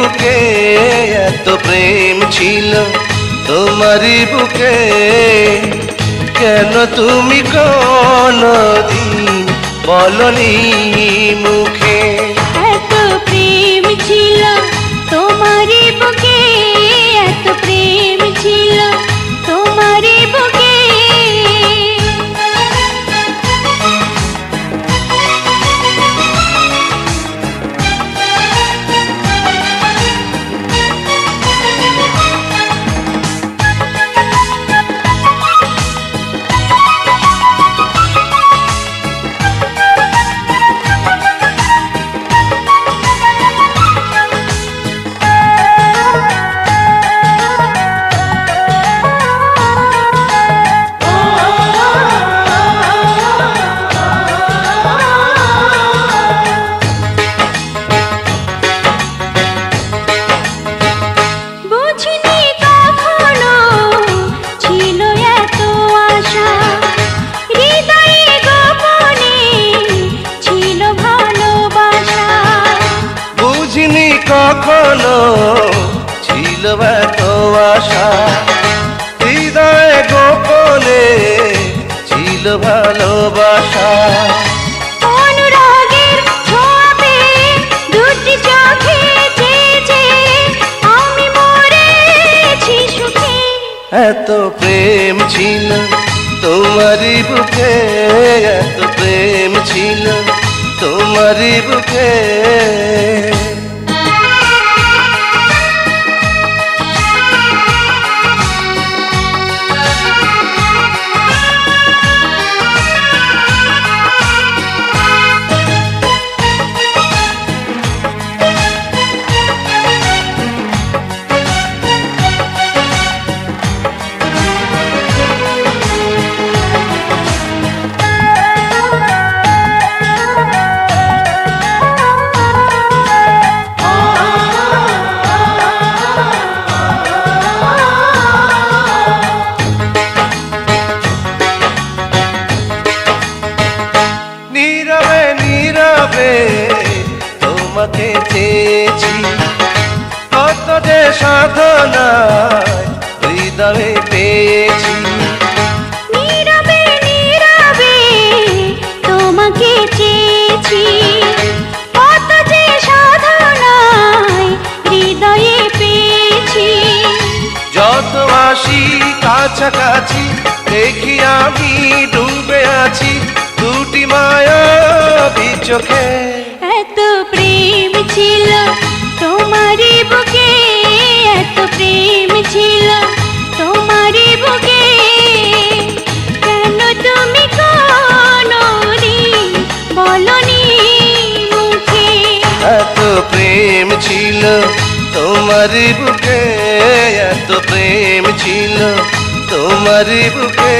বুকে এত প্রেম ছিল তোমারই বুকে, কেন তুমি কোনদিন বলনি মুখে? এত প্রেম ছিল তোমারই বুকে, এত প্রেম ছিল তোমারই বুকে। কখনো ছিল এত আশা, হৃদয়ে গোপনে ছিল ভালোবাসা। অনুরাগের ছোঁয়া পেয়ে দুটি চোখে চেয়েছে আমি মরেছি সুখে। এত প্রেম ছিল তোমারই বুকে, এত প্রেম ছিল তোমারই বুকে। নীরবে নীরবে তোমাকে চেয়েছি, কত যে সাধনায় হৃদয়ে পেয়েছি। নীরবে নীরবে তোমাকে চেয়েছি, কত যে সাধনায় হৃদয়ে পেয়েছি। যত আসি কাছাকাছি দেখি আমি ডুবে আছি দুটি মায়াবী চোখে। এত প্রেম ছিল তোমারই বুকে, এত প্রেম ছিল তোমারই বুকে, কেন তুমি কোনদিন বলনি মুখে? এত প্রেম ছিল তোমারই বুকে, এত প্রেম ছিল তোমারই বুকে।